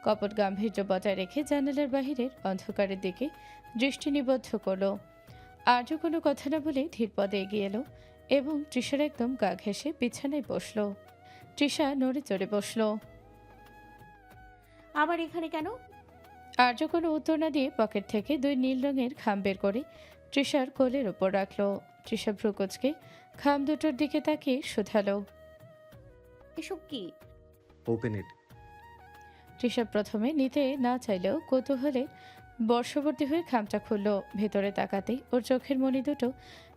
কপট গাম্ভীর্য বজায় রেখে জানালার বাহিরের অন্ধকারের দিকে দৃষ্টি নিবদ্ধ করল। আর্য কোনো কথা না বলে ধীর পদে এগিয়ে এলো এবং তৃষার একদম গা ঘেঁষে বিছানায় বসল। তৃষা নড়ে চড়ে বসল। আবার এখানে কেন? আর্য কোনো উত্তর না দিয়ে পকেট থেকে 2 নীল রঙের খাম বের করে তৃষার কোলের ওপর রাখল। তৃষা ভ্রুকুচকে খাম দুটোর দিকে তাকিয়ে শুধালো। এসব কি? Open it. তৃষা প্রথমে নিতে না চাইলেও কৌতূহলে বর্ষবর্তী হয়ে খামটা খুলল। ভেতরে তাকাতেই ওর চোখের মণি দুটো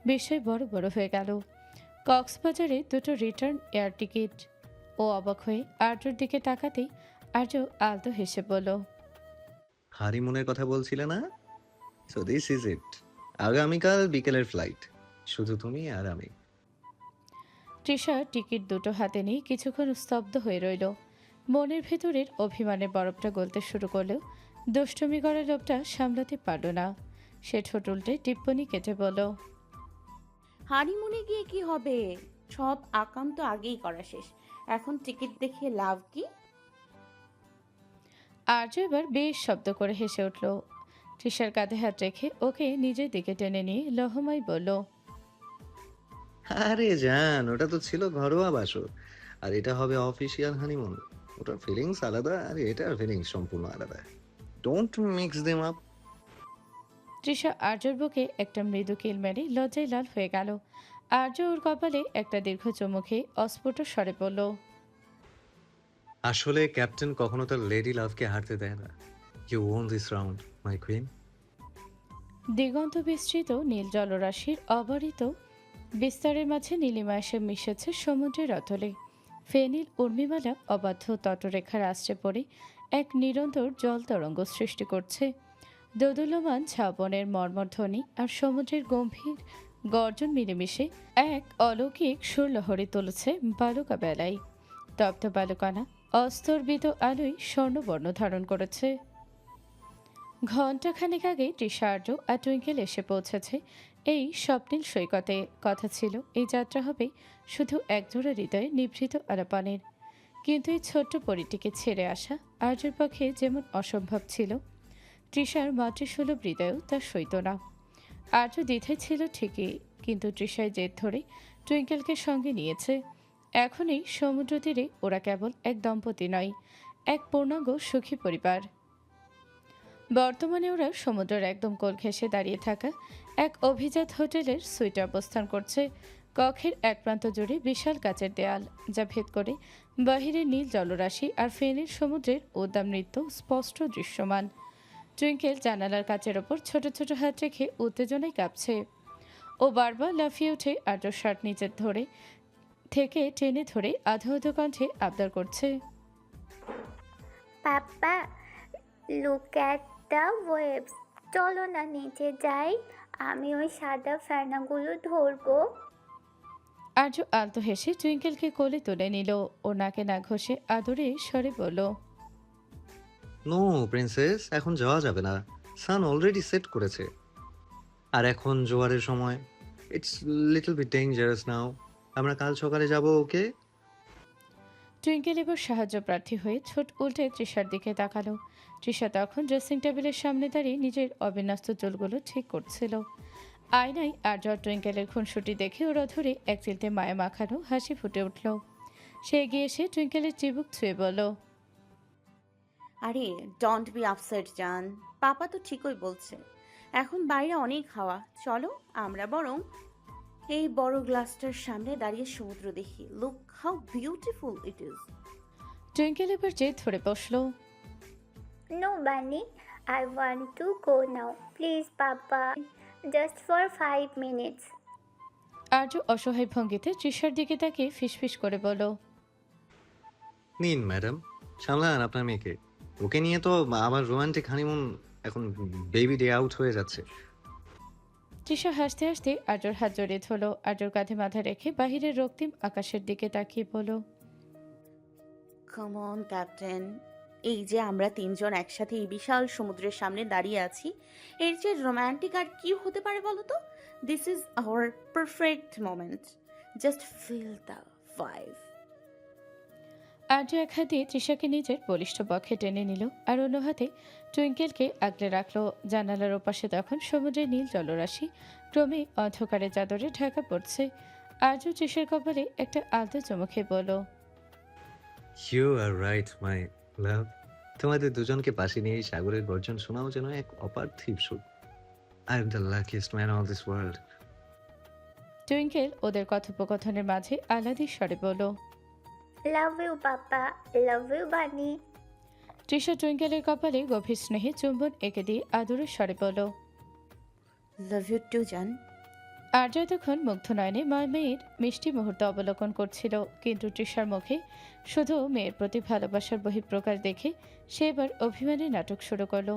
বিস্ময় বড় বড় হয়ে গেল। কক্সবাজারে 2টো রিটার্ন এয়ার টিকিট। ও অবাক হয়ে আর্যর দিকে তাকাতেই আর্য আলতো হেসে বলল, হানিমুনের কথা বলছিলে না? So this is it. আগামীকাল বিকেলের ফ্লাইট, শুধু তুমি আর আমি। তৃষা টিকিট দুটো হাতে নিয়ে কিছুক্ষণ স্তব্ধ হয়ে রইল। মনের ভেতরের অভিমানের বরফটা গলতে শুরু করলেও দুষ্টুমি করা লোকটা সামলাতে পারল না। সে ঠোঁট উল্টে টিপ্পনি কেটে বলল, হানিমুনে গিয়ে কি হবে? সব আকাম তো আগেই করা শেষ। এখন টিকিট দেখে লাভ কি? আর্য এবার বেশ শব্দ করে হেসে উঠল। তৃষার কাঁধে হাত রেখে ওকে নিজের দিকে টেনে নিয়ে লহমাই বলল, আরে জান, ওটা তো ছিল ঘরোয়া বাসর, আর এটা হবে অফিসিয়াল হানিমুন। ওটার ফিলিংস আলাদা আর এটার ফিলিংস সম্পূর্ণ আলাদা। Don't mix them up. Trisha আর্যর বুকে একটা মৃদু কিল মেরে লজ্জায় লাল হয়ে গেল। আর্য ওর কপালে একটা দীর্ঘ চুমু খেয়ে অস্ফুট স্বরে বলল, আসলে ক্যাপ্টেন কখনো তার লেডি লাভকে হারতে দেয় না। You won this round, my queen. দিগন্ত বিস্তৃত নীল জলরাশির অবারিত বিস্তারের মাঝে নীলিমা এসে মিশেছে সমুদ্রের অতলে। ফেনীল উর্মিমালা অবাধ্য তটরেখার আশ্রে পড়ে এক নিরন্তর জল তরঙ্গ সৃষ্টি করছে। দোদুল্যমান ঝাপনের মর্মধ্বনি আর সমুদ্রের গম্ভীর গর্জন মিলেমিশে এক অলৌকিক সুরলহরী তুলেছে বালুকা বেলায়। তপ্ত বালুকানা অস্তর্বিত আলোয় স্বর্ণবর্ণ ধারণ করেছে। ঘণ্টাখানেক আগে তৃষা আর্য আর টুইঙ্কেল এসে পৌঁছেছে এই স্বপ্নীল সৈকতে। কথা ছিল এই যাত্রা হবে শুধু একজোড়া হৃদয়ে নিভৃত আলাপানের। কিন্তু এই ছোট্ট পরিটিকে ছেড়ে আসা আর্যের পক্ষে যেমন অসম্ভব ছিল, তৃষার মাতৃসুলভ হৃদয়েও তা সইত না। আর্য দ্বিধায় ছিল ঠিকই, কিন্তু তৃষায় জেদ ধরে টুইঙ্কেলকে সঙ্গে নিয়েছে। এখন এই সমুদ্র তীরে ওরা কেবল এক দম্পতি নয়, এক পূর্ণাঙ্গ সুখী পরিবার। বর্তমানে ওরা সমুদ্রের একদম কোল ঘেঁষে দাঁড়িয়ে থাকা এক অভিজাত হোটেলের সুইটে অবস্থান করছে। কক্ষের এক প্রান্ত জুড়ে বিশাল কাচের দেয়াল, যা ভেদ করে বাহিরের নীল জলরাশি আর ফেনীর সমুদ্রের উদ্দাম নৃত্য স্পষ্ট দৃশ্যমান। টুইঙ্কেল জানালার কাচের ওপর ছোট ছোট হাত রেখে উত্তেজনায় কাঁপছে। ও বারবার লাফিয়ে উঠে আর্য শার্ট নিচে ধরে থেকে টেনে ধরে আধো আধো কণ্ঠে আবদার করছে, পাপা, লুক অ্যাট দ্য ওয়েভস। চলো না নিচে যাই, আমি ওই সাদা ফেনাগুলো ধরবো। আর্য আলতো হেসে টুইঙ্কেলকে কোলে তুলে নিল। ও নাকে না ঘষে আদরে স্বরে বলল, নো প্রিন্সেস, এখন যাওয়া যাবে না। সান অলরেডি সেট করেছে, আর এখন জোয়ারের সময়। ইটস লিটল বিট ডেঞ্জারাস নাও। আমরা কাল সকালে যাব, ওকে? টুইঙ্কেল এবার সাহায্য প্রার্থী হয়ে ছোট উল্টে তৃষার দিকে তাকালো। তৃষা তখন ড্রেসিং টেবিলের সামনে দাঁড়িয়ে নিজের অবিন্যস্ত চুলগুলো ঠিক করছিল। আয়নায় আর্য আর টুইঙ্কেলের খুনসুটি দেখে ওরা ধরে এক চিলতে মায়া মাখানো হাসি ফুটে উঠল। সে এগিয়ে এসে টুইঙ্কেলের চিবুক ছুঁয়ে বলল, আরে ডোন্ট বি আপসেট জান, পাপা তো ঠিকই বলছে। এখন বাইরে অনেক হাওয়া, চলো আমরা বরং এই বড় গ্লাসটার সামনে দাঁড়িয়ে সমুদ্র দেখি। Look how beautiful it is. Twinkle এবার জেদ ধরে বসলো। No, Bunny, I want to go now. Please, Papa, just for 5 minutes. আর্য অসহায় ভঙ্গিতে তৃষার দিকে তাকিয়ে ফিসফিস করে বলল, নিন ম্যাডাম, সামলান আপনার মেয়েকে। ওকে নিয়ে তো আমার রোমান্টিক হানিমুন এখন বেবি ডে আউট হয়ে যাচ্ছে। তৃষা হাসতে হাসতে আর্যর হাত জড়িয়ে ধরল। আর্যর কাঁধে মাথা রেখে বাহিরের রক্তিম আকাশের দিকে তাকিয়ে বলল, কাম অন ক্যাপ্টেন, এই যে আমরা তিনজন একসাথে এই বিশাল সমুদ্রের সামনে দাঁড়িয়ে আছি, এর যে রোমান্টিক আর কি হতে পারে বলো তো? This is our perfect moment. Just feel the vibe. Arya এক হাত দিয়ে তৃষাকে নিজের বলিষ্ঠ পক্ষে টেনে নিল আর অন্য হাতে টুইঙ্কেলকে আগলে রাখলো। জানালার ওপাশে তখন সমুদ্রের নীল জলরাশি ক্রমে অন্ধকারে চাদরে ঢাকা পড়ছে। আর্য তৃষার কপালে একটা আলতো চমকে বলল, ইউ আর রাইট মাই লাভ। তোমাদের দুজনকে পাশে নিয়ে এই সাগরের গর্জন শোনাও যেন এক অপার্থিব সুখ। I am the luckiest man on this world. Twinkle ওদের কথোপকথনের মাঝে আহ্লাদি স্বরে বলল। Love you papa, love you বানি। তৃষা টুইঙ্কেলের কপালে গভীর স্নেহে চুম্বন এঁকে দিয়ে আদরের স্বরে বলল। লাভ ইউ টু জান। আর্য তখন মুগ্ধ নয়নে মেয়ের মিষ্টি মুহূর্ত অবলোকন করছিল, কিন্তু তৃষার মুখে শুধু মেয়ের প্রতি ভালোবাসার বহিঃপ্রকাশ দেখে সে এবার অভিমানী নাটক শুরু করলো।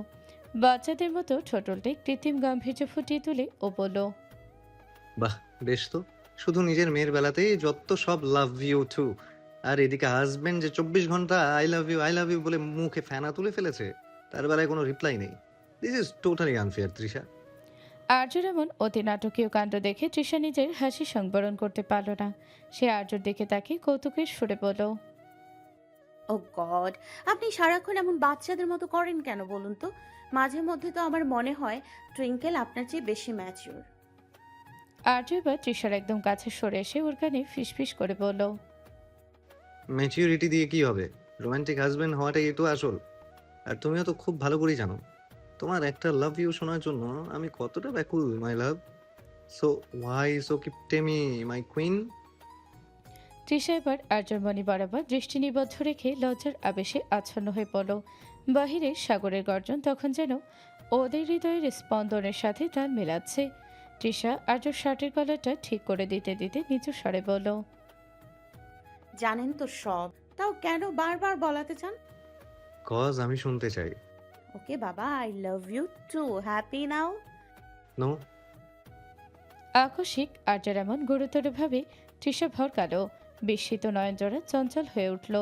বাচ্চাদের মতো ঠোঁটলটে কৃত্রিম গাম্ভীর্য ফুটিয়ে তুলে ও বলল, বাহ, বেশ তো। শুধু নিজের মেয়ের বেলাতেই যত সব লাভ ইউ টু, আর এদিকে হাজবেন্ড যে 24 ঘন্টা আই লাভ ইউ বলে মুখে ফেনা তুলে ফেলেছে, তার বেলায় কোনো রিপ্লাই নেই। This is totally unfair Trisha. আর্যর এমন অতি নাটকীয় কাণ্ড দেখে তৃষা নিজের হাসি সংবরণ করতে পারল না। সে আর্যর দিকে তাকে কৌতুকের সুরে বলল, ও গড, আপনি সারাক্ষণ এমন বাচ্চাদের মতো করেন কেন বলুন তো? মাঝে মধ্যে তো আমার মনে হয় টুইঙ্কেল আপনার চেয়ে বেশি ম্যাচিওর। আর্য এবার তৃষার একদম কাছে সরে এসে ওর কানে ফিসফিস করে বলল, ম্যাচিউরিটি দিয়ে কি হবে? রোমান্টিক হাজবেন্ড হওয়াটাই তো আসল। আর তুমিও তো খুব ভালো করেই জানো তোমার একটা লাভ ইউ শোনার জন্য আমি কতটা ব্যাকুল মাই লাভ। সো ওয়াই সো কিপটে মি মাই কুইন। তৃষা এবার আর্যর মণি বরাবর দৃষ্টি নিবদ্ধ রেখে লজ্জার আবেশে আচ্ছন্ন হয়ে পড়ল। বাহিরে সাগরের গর্জন তখন যেন ওদের হৃদয়ের স্পন্দনের সাথে তাল মেলাচ্ছে। তৃষা আর্যর শার্টের কলারটা ঠিক করে দিতে দিতে নিচু স্বরে বলল, জানেন তো সব, তাও কেন বারবার বলাতে চান? কজ আমি শুনতে চাই। ওকে বাবা, I love you too. Happy now? No. আকস্মিক আর্যর এমন গুরুতরভাবে তৃষা ভরকালো। বিস্মিত নয়নজোড়া চঞ্চল হয়ে উঠল।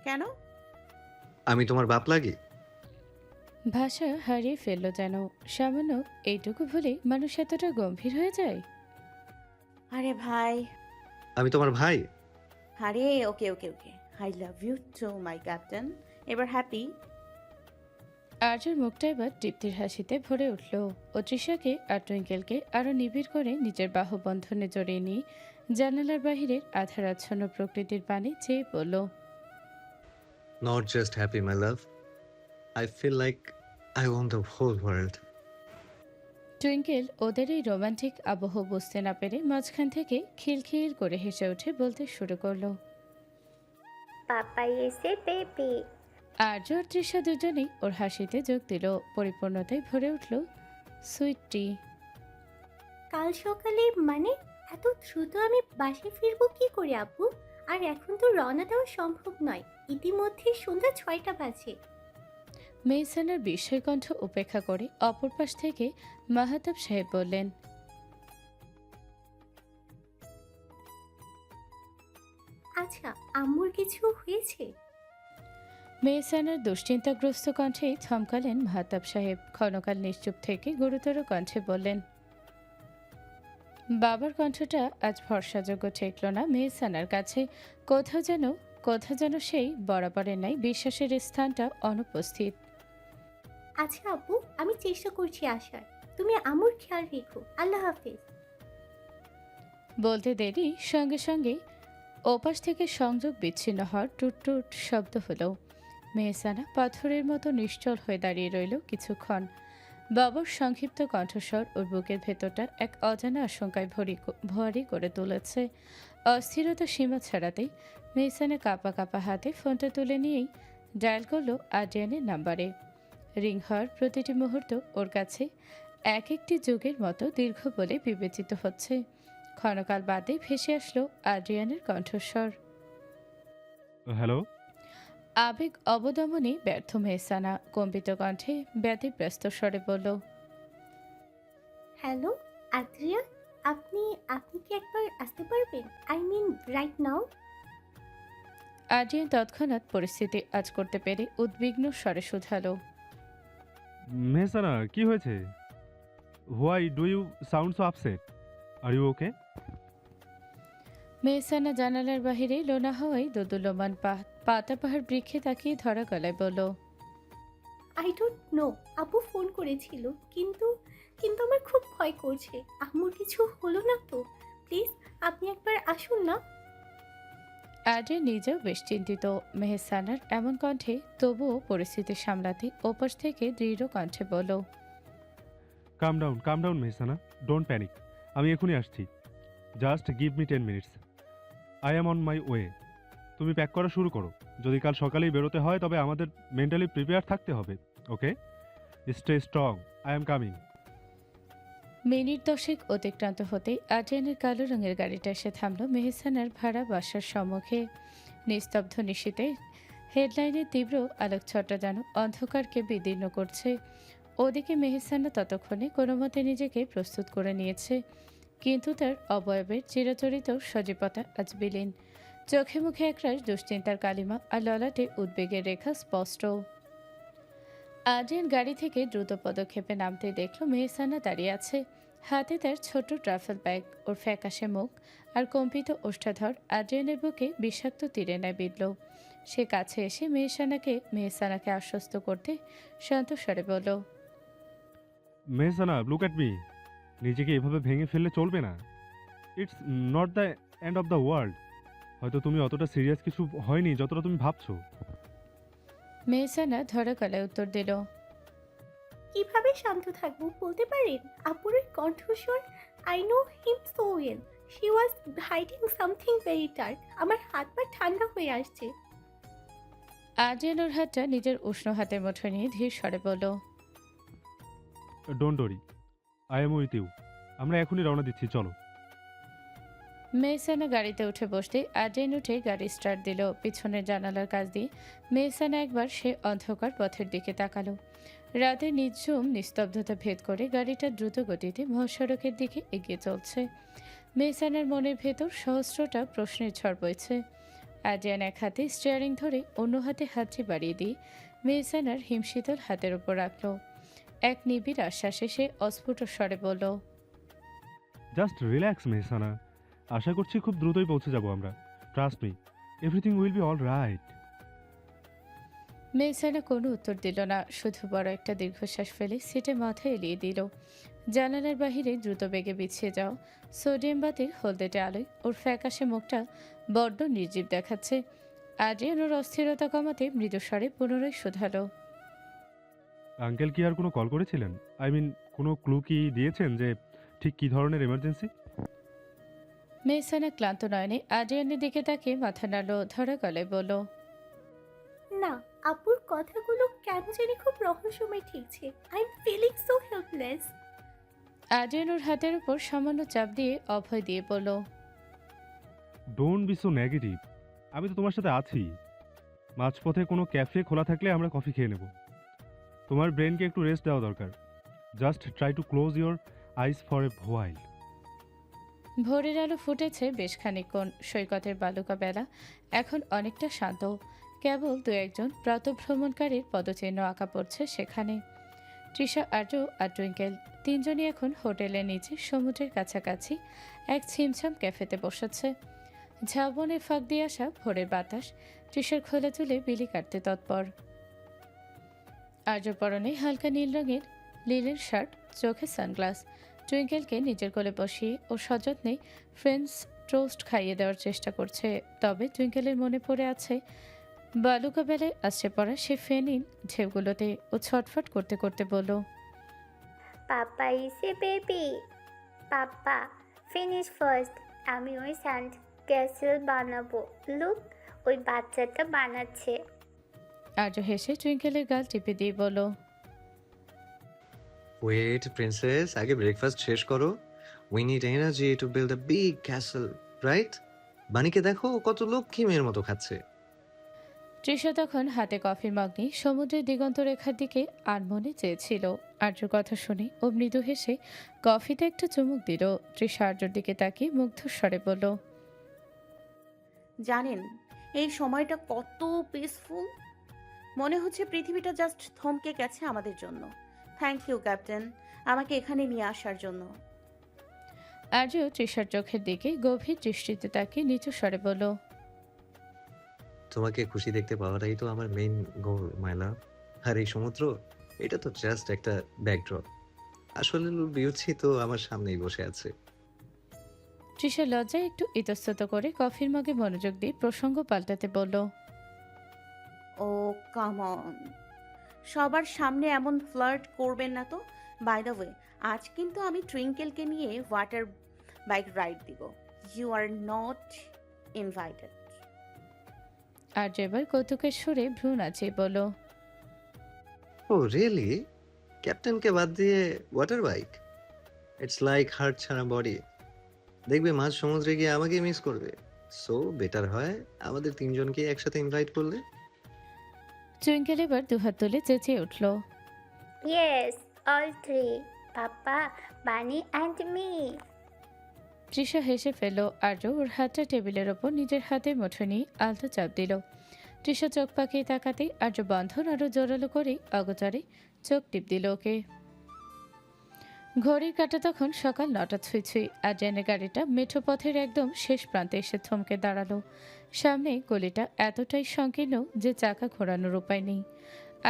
কেন? আমি তোমার বাপ লাগি? ভাষা হারিয়ে ফেলল যেন। সামান্য এইটুকু ভুলে মানুষ এতটা গম্ভীর হয়ে যায়? আরে ভাই, আমি তোমার ভাই? আরে okay okay okay, I love you too my captain. এবার হ্যাপি? আর্যর মুখটা এবার তৃপ্তির হাসিতে ভরে উঠল। ও তৃষাকে আর টুইঙ্কেলকে আরো নিবিড় করে নিজের বাহুবন্ধনে জড়িয়ে নিয়ে জানালার বাহিরের আধারাচ্ছন্ন প্রকৃতির পানে চেয়ে বলল, not just happy my love, I feel like I want the whole world. Twinkle ওদের এই রোমান্টিক আবহ বুঝতে না পেরে মাঝখান থেকে খিলখিল করে হেসে উঠে বলতে শুরু করলো। পাপা এসে বেবি। আর্য আর তৃষা দুজনেই ওর হাসিতে যোগ দিল। পরিপূর্ণতায় ভরে উঠল সুইটটি। কাল সকালে মানে এত দ্রুত আমি বাসায় ফিরবো কি করে আপু? আর এখন তো রওনা দেওয়া সম্ভব নয়, ইতিমধ্যে সন্ধ্যা 6টা বাজে। মেহসানার বিস্ময় কণ্ঠ উপেক্ষা করে অপর পাশ থেকে মাহাতাব সাহেব বললেন, আচ্ছা, আম্মুর কিছু হয়েছে? মেহসানার দুশ্চিন্তাগ্রস্ত কণ্ঠে থমকালেন মাহাতাব সাহেব। ক্ষণকাল নিশ্চুপ থেকে গুরুতর কণ্ঠে বললেন, বাবার কণ্ঠটা আজ ভরসাযোগ্য ঠেকল না মেহসানার কাছে। কোথাও যেন সেই বরাবরের নাই বিশ্বাসের স্থানটা অনুপস্থিত। আচ্ছা আপু, আমি চেষ্টা করছি আসার। তুমি আম্মুর খেয়াল রেখো। আল্লাহ হাফেজ। বলতে দেরি সঙ্গে সঙ্গে ওপাশ থেকে সংযোগ বিচ্ছিন্ন হওয়ার টুট টুট শব্দ হলো। মেহসানা পাথরের মতো নিশ্চল হয়ে দাঁড়িয়ে রইল কিছুক্ষণ। বাবার সংক্ষিপ্ত কণ্ঠস্বর ওর বুকের ভেতরটা এক অজানা আশঙ্কায় ভারী করে তুলেছে। অস্থিরতা সীমা ছাড়াতেই মেহসানা কাঁপা কাঁপা হাতে ফোনটা তুলে নিয়েই ডায়াল করলো আদ্রিয়ানের নাম্বারে। রিং হওয়ার প্রতিটি মুহূর্ত ওর কাছে এক একটি যুগের মতো দীর্ঘ বলে বিবেচিত হচ্ছে। ক্ষণকাল বাদে ভেসে আসলো আদ্রিয়ানের কণ্ঠস্বর। হ্যালো। আবেগ অবদমনে ব্যর্থ মেহসানা কম্পিত কণ্ঠে ব্যতিব্যস্ত স্বরে বলল, হ্যালো আদ্রিয়া, আপনি আপনি কি একবার আসতে পারবেন? I mean right now. Adrian তৎক্ষণাৎ পরিস্থিতি আজ করতে পেরে উদ্বিগ্ন স্বরে শুধালো, মেহসানা, কি হয়েছে? Why do you sound so upset? Are you okay? Mehsana জানালার বাহিরে লোনা হওয়ায় দোদুল্যমান পাতাবাহার বৃক্ষে তাকিয়ে ধরা গলায় বলল, আই ডোন্ট নো, আপু ফোন করেছিল, কিন্তু কিন্তু আমার খুব ভয় করছে। আম্মুর কিছু হলো না তো? প্লিজ আপনি একবার আসুন না। আদ্রিয়ান নিজেও বেশ চিন্তিত মেহসানার এমন কণ্ঠে, তবুও পরিস্থিতি সামলাতে ওপাশ থেকে দৃঢ় কণ্ঠে বলল, কাম ডাউন মেহসানা, ডোন্ট প্যানিক। আমি এখনই আসছি, just give me 10 minutes. I am on my way. তুমি প্যাক করা শুরু করো। যদি কাল সকালেই বেরোতে হয় তবে আমাদের মেন্টালি প্রিপেয়ার থাকতে হবে। Okay, stay strong, I am coming. Minute 10 অতিক্রান্ত হতেই আদ্রিয়ানের কালো রঙের গাড়িটা এসে থামল মেহসানার ভাড়া বাসার সম্মুখে। নিস্তব্ধ নিশীতে হেডলাইনের তীব্র আলোকছটা যেন অন্ধকারকে বিদীর্ণ করছে। ওদিকে মেহসানা ততক্ষণে কোনো মতে নিজেকে প্রস্তুত করে নিয়েছে, কিন্তু তার অবয়বের চিরাচরিত সজীবতা আজ বিলীন। চোখে মুখে একরাশ দুশ্চিন্তার কালিমা আর ললাটে উদ্বেগের রেখা স্পষ্ট। আদ্রিয়ান গাড়ি থেকে দ্রুত পদক্ষেপে নামতে দেখল মেহসানা দাঁড়িয়ে আছে। হাতে তার ছোট ট্রাভেল ব্যাগ, ওর ফ্যাকাশে মুখ আর কম্পিত ওষ্ঠাধর আদ্রিয়ানের বুকে বিষাক্ত তীরে নেয় বিঁধল। সে কাছে এসে মেহসানাকে আশ্বস্ত করতে শান্ত স্বরে বলল, মেহসানা, লুক অ্যাট মি। নিজেকে এভাবে ভেঙে ফেললে চলবে না। It's not the end of the world. হয়তো তুমি অতটা সিরিয়াস কিছু হয়নি যতটা তুমি ভাবছো। মেহসানা ধরা গলায় উত্তর দিল, কিভাবে শান্ত থাকবো বলতে পারেন? আপুর ওই কণ্ঠস্বর, I know him so well. She was hiding something very dark. আমার হাত পা ঠান্ডা হয়ে আসছে। আদ্রিয়ান ওর হাতটা নিজের উষ্ণ হাতের মুঠোয় নিয়ে ধীর স্বরে বলল, don't worry, I am with you. আমরা এখনই রওনা দিচ্ছি, চলো। মেহসানা গাড়িতে উঠে বসতে আদ্রিয়ান উঠে গাড়ি স্টার্ট দিল। পিছনের জানালার কাছ দিয়ে মেহসানা একবার সে অন্ধকার পথের দিকে তাকালো। রাতের নিঝুম নিস্তব্ধতা ভেদ করে গাড়িটা দ্রুত গতিতে মহাসড়কের দিকে এগিয়ে চলছে। মেহসানার মনের ভেতর সহস্রটা প্রশ্নের ঝড় বইছে। আদ্রিয়ান এক হাতে স্টিয়ারিং ধরে অন্য হাতে হাতটি বাড়িয়ে দিয়ে মেহসানার হিমশীতল হাতের উপর রাখল। এক নিবিড় আশ্বাসে সে অস্ফুট স্বরে বলল, জাস্ট রিল্যাক্স মেহসানা। আশা করছি খুব দ্রুতই পৌঁছে যাব আমরা। Trust me, everything will be all right. Mehsana কোনো উত্তর দিল না, শুধু বড় একটা দীর্ঘশ্বাস ফেলে সিটে মাথা এলিয়ে দিল। জানালার বাহিরে দ্রুত বেগে বিছিয়ে যাও সোডিয়াম বাতির হলদেটে আলোয় ওর ফ্যাকাশে মুখটা বড্ড নির্জীব দেখাচ্ছে। আদ্রিয়ান ওর অস্থিরতা কমাতে মৃদুস্বরে পুনরায় শুধালো, আঙ্কেল কি আর কোনো কল করেছিলেন? আই মিন, কোনো ক্লু কি দিয়েছেন যে ঠিক কী ধরনের এমার্জেন্সি? মেহসানা ক্লান্ত নয়নে আদ্রিয়ানের দিকে তাকিয়ে মাথা নাড়ল, ধরা গলায় বলল, না, আপুর কথাগুলো কেন জানি খুব রহস্যময় ঠেকছে। I am feeling so helpless. Adrian ওর হাতের উপর সামান্য চাপ দিয়ে অভয় দিয়ে বলল, ডোন্ট বি সো নেগেটিভ। আমি তো তোমার সাথে আছি। মাঝপথে কোনো ক্যাফে খোলা থাকলে আমরা কফি খেয়ে নেব। তোমার ব্রেনকে একটু রেস্ট দেওয়া দরকার। Just try to close your eyes for a while. ভোরের আলো ফুটেছে বেশ খানিকক্ষণ। সৈকতের বালুকা বেলা এখন অনেকটা শান্ত। কেবল দু একজন প্রাতঃভ্রমণকারীর পদচিহ্ন আঁকা পড়ছে সেখানে। তৃষা, আর্য আর টুইঙ্কেল তিনজনই এখন হোটেলের নিচে সমুদ্রের কাছাকাছি এক ছিমছাম ক্যাফেতে বসেছে। ঝাউবনের ফাঁক দিয়ে আসা ভোরের বাতাস তৃষার খোলা চুলে বিলি কাটতে তৎপর। আর্য পরনে হালকা নীল রঙের লিলের শার্ট, চোখে সানগ্লাস। টুইঙ্কেলকে নিজের কোলে বসিয়ে ও সযত্নে ফ্রেঞ্চ টোস্ট খাইয়ে দেওয়ার চেষ্টা করছে। তবে টুইঙ্কেলের মনে পড়ে আছে বালুকা বেলায় আসছে পড়া সে ফেনিল ঢেউগুলোতে। ও ছটফট করতে করতে বলল, পাপা ইসে বেবি, পাপা ফিনিশ ফার্স্ট। আমি ওই স্যান্ড ক্যাসেল বানাবো। লুক, ওই বাচ্চাটা বানাচ্ছে। আর্য হেসে টুইঙ্কেলের গাল টিপে দিয়ে বলল, ওয়েট প্রিন্সেস, আগে ব্রেকফাস্ট শেষ করো। We need energy to build a big castle, right? বানিকে দেখো ও কত লক্ষ্মী মেয়ের মতো খাচ্ছে। তৃষা তখন হাতে কফির মগ নিয়ে সমুদ্রের দিগন্ত রেখার দিকে আনমনে চেয়েছিল। আর্যর কথা শুনে ও মৃদু হেসে কফিতে একটা চুমুক দিল। তৃষা আর্যর দিকে তাকিয়ে মুগ্ধ স্বরে বলল, জানেন এই সময়টা কত পিসফুল। মনে হচ্ছে পৃথিবীটা জাস্ট থমকে গেছে আমাদের জন্য। থ্যাংক ইউ ক্যাপ্টেন, আমাকে এখানে নিয়ে আসার জন্য। আর্য তৃষার চোখের দিকে গভীর দৃষ্টিতে তাকিয়ে নিচু স্বরে বলল, তোমাকে খুশি দেখতে পাওয়াটাই তো আমার মেইন গোল, মাই লাভ। আর এই সমুদ্র, এটা তো জাস্ট একটা ব্যাকড্রপ। আসলে বিউটি তো আমার সামনেই বসে আছে। তৃষা লজ্জায় একটু ইতস্তত করে কফির মগে মনোযোগ দিয়ে প্রসঙ্গ পাল্টাতে বলল, ও কাম অন, সবার সামনে এমন ফ্লার্ট করবেন না তো। বাই দ্য ওয়ে, আজ কিন্তু আমি টুইঙ্কেলকে নিয়ে ওয়াটার বাইক রাইড দিব। You are not invited. আর এবার কৌতুকের সুরে ভ্রু নাচিয়ে বলল, ও রিয়েলি? ক্যাপ্টেনকে বাদ দিয়ে water bike? It's like heart ছাড়া বডি। দেখবে মাঝ সমুদ্রে গিয়ে আমাকে মিস করবে। সো বেটার হয় আমাদের তিনজনকে একসাথে ইনভাইট করলে। টুইঙ্কেল এবার দুহাত তুলে চেঁচিয়ে উঠল, ইয়েস, অল থ্রি, পাপা, বানি অ্যান্ড মি। তৃষা হেসে ফেলল। আর্য ওর হাতটা টেবিলের ওপর নিজের হাতের মুঠো নিয়ে আলতো চাপ দিল। তৃষা চোখ পাকিয়ে তাকাতেই আর্য বন্ধন আরো জোরালো করে অগোচরে চোখ টিপ দিল ওকে। ঘড়ির কাঁটা তখন সকাল 9টা ছুঁই ছুঁই। আর্যেনের গাড়িটা মেঠো পথের একদম শেষ প্রান্তে এসে থমকে দাঁড়ালো। সামনে গলিটা এতটাই সংকীর্ণ যে চাকা ঘোরানোর উপায় নেই।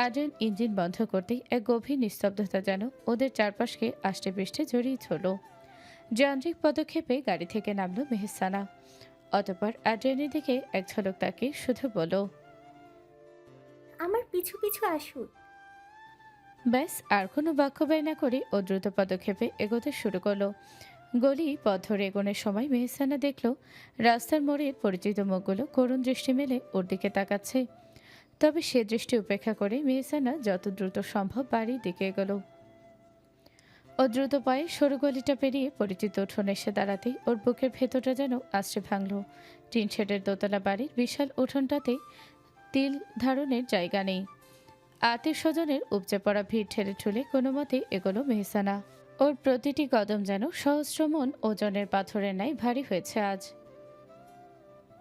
আর্যেন ইঞ্জিন বন্ধ করতেই এক গভীর নিস্তব্ধতা যেন ওদের চারপাশকে আষ্টে পৃষ্ঠে জড়িয়ে ধরল। যান্ত্রিক পদক্ষেপে গাড়ি থেকে নামলো মেহসানা। অতঃপর আর্যেনের দিকে এক ঝলক তাকিয়ে শুধু বলল, আমার পিছু পিছু আসুন। ব্যাস, আর কোনো বাক্য ব্যয় না করে ও দ্রুত পদক্ষেপে এগোতে শুরু করলো। গলি পথ ধরে এগোনোর সময় মেহসানা দেখল রাস্তার মোড়ের পরিচিত মুখগুলো করুণ দৃষ্টি মেলে ওর দিকে তাকাচ্ছে। তবে সে দৃষ্টি উপেক্ষা করে মেহসানা যত দ্রুত সম্ভব বাড়ির দিকে এগোলো। ও দ্রুত পায়ে সরু গলিটা পেরিয়ে পরিচিত উঠোনে এসে দাঁড়াতেই ওর বুকের ভেতরটা যেন আছড়ে ভাঙল। টিন শেডের দোতলা বাড়ির বিশাল উঠোনটাতে তিল ধারণের জায়গা নেই। আত্মীয় স্বজনের উপচে পড়া ভিড় ঠেলে ঠুলে কোনো মতে এগোলো মেহসানা। ওর প্রতিটি কদম যেন সহস্রমন ওজনের পাথরের ন্যায় ভারী হয়েছে আজ।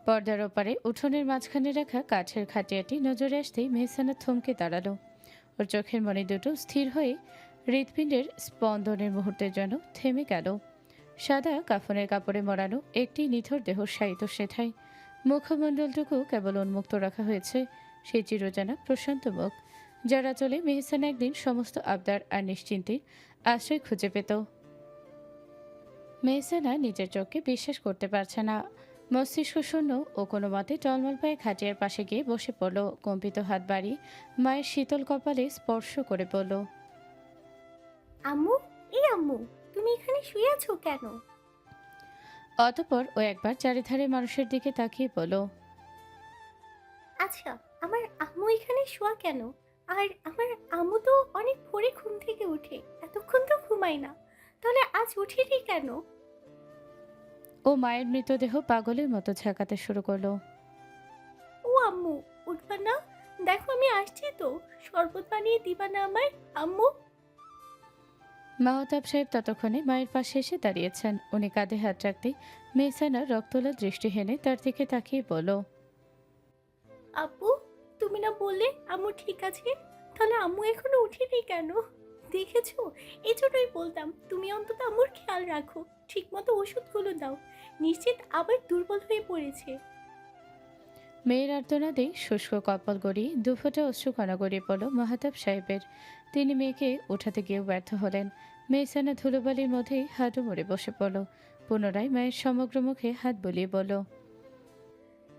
পর্দার ওপারে উঠোনের মাঝখানে রাখা কাঠের খাটিয়াটি নজরে আসতেই মেহসানা থমকে দাঁড়ালো। ওর চোখের মণি দুটো স্থির হয়ে হৃৎপিণ্ডের স্পন্দনের মুহূর্তের জন্য থেমে গেল। সাদা কাফনের কাপড়ে মোড়ানো একটি নিথর দেহ শায়িত সেথায়। মুখমণ্ডলটুকু কেবল উন্মুক্ত রাখা হয়েছে, সেই চিরজানা প্রশান্ত মুখ, যারা চলে মেহসানা একদিন সমস্ত আবদার আর নিশ্চিন্তির আশ্রয় খুঁজে পেত। মেহসানা নিজের চোখকে বিশ্বাস করতে পারছে না। মস্তিষ্ক শূন্য ও কোনো মতে টলমল পায়ে খাটিয়ার পাশে গিয়ে বসে পড়ল। কম্পিত হাত বাড়িয়ে মায়ের শীতল কপালে স্পর্শ করে বলল, আম্মু, এই আম্মু, তুমি এখানে শুয়ে আছো কেন? অতঃপর ও একবার চারিধারে মানুষের দিকে তাকিয়ে বলল, আচ্ছা, আমার আম্মু এখানে শোয়া কেন? আর আমার আম্মু তো অনেক ভোরে ঘুম থেকে উঠে, এতক্ষণ তো ঘুমায় না, তাহলে আজ উঠেনি কেন? ও মায়ের মৃতদেহ পাগলের মতো ঝাঁকাতে শুরু করলো। ও আম্মু, উঠবা না? দেখো আমি আসছি তো, শরবত বানিয়ে দিবা না আমায় আম্মু? মাহতাব সাহেব ততক্ষণে মায়ের পাশে এসে দাঁড়িয়েছেন। উনি কাঁধে হাত রাখতেই মেহসানা রক্তলা দৃষ্টি হেনে তার দিকে তাকিয়ে বলল, আপু, তুমি না বললে আম্মু ঠিক আছে, তাহলে আম্মু এখনো উঠেনি কেন? দেখেছো, এই জন্যই বলতাম তুমি অন্তত আম্মুর খেয়াল রাখো, ঠিক মতো ওষুধগুলো দাও, নিশ্চিত আবার দুর্বল হয়ে পড়েছে। মেয়ের আর্তনাদেই শুষ্ক কপাল গড়িয়ে দুফোঁটা অশ্রুকণা গড়িয়ে পড়ল মাহতাব সাহেবের। তিনি মেয়েকে উঠাতে গিয়েও ব্যর্থ হলেন। মেহসানা ধুলোবালির মধ্যেই হাঁটু মুড়ে বসে পড়ল। পুনরায় মায়ের সমগ্র মুখে হাত বুলিয়ে বলল,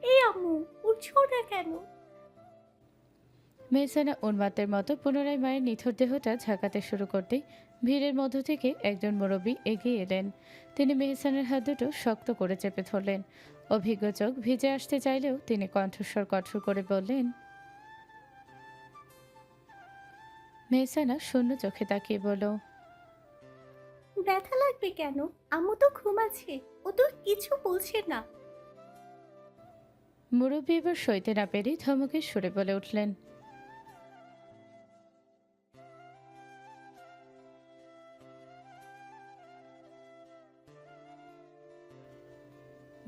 এই আম্মু, উঠছো না কেন? মেহসানা উন্মাদের মতো পুনরায় মায়ের নিথর দেহটা ঝাঁকাতে শুরু করতেই ভিড়ের মধ্য থেকে একজন মুরব্বী এগিয়ে এলেন। তিনি মেহসানের হাত দুটো শক্ত করে চেপে ধরলেন। অভিজ্ঞ চোখ ভিজে আসতে চাইলেও তিনি কণ্ঠস্বর কঠোর করে বললেন, মেহসানা শূন্য চোখে তাকিয়ে বলল, ব্যথা লাগবে কেন? আম্মু তো ঘুমাচ্ছে, ও তো কিছু বলছে না। মুরব্বী এবার সইতে না পেরে ধমকের সুরে বলে উঠলেন,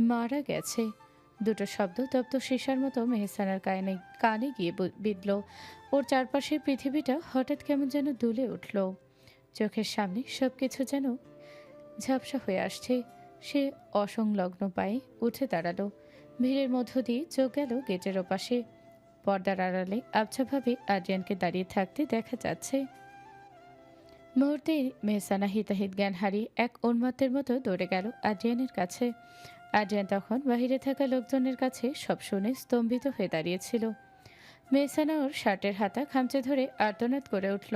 মারা গেছে। দুটো শব্দ তপ্ত সীসার মতো মেহসানার কানে গিয়ে বিঁধল। ওর চারপাশের পৃথিবীটা হঠাৎ কেমন যেন দুলে উঠল। চোখের সামনে সবকিছু যেন ঝাপসা হয়ে আসছে। সে অসংলগ্ন পায়ে উঠে দাঁড়ালো। ভিড়ের মধ্য দিয়ে চোখ গেল গেটের ওপাশে। পর্দার আড়ালে আবছাভাবে আদ্রিয়ানকে দাঁড়িয়ে থাকতে দেখা যাচ্ছে। মুহূর্তেই মেহসানা হিতাহিত জ্ঞান হারিয়ে এক উন্মাদের মতো দৌড়ে গেল আদ্রিয়ানের কাছে। আদ্রিয়ান তখন বাহিরে থাকা লোকজনের কাছে সব শুনে স্তম্ভিত হয়ে দাঁড়িয়েছিল। মেহসানা ওর শার্টের হাতা খামচে ধরে আর্তনাদ করে উঠল।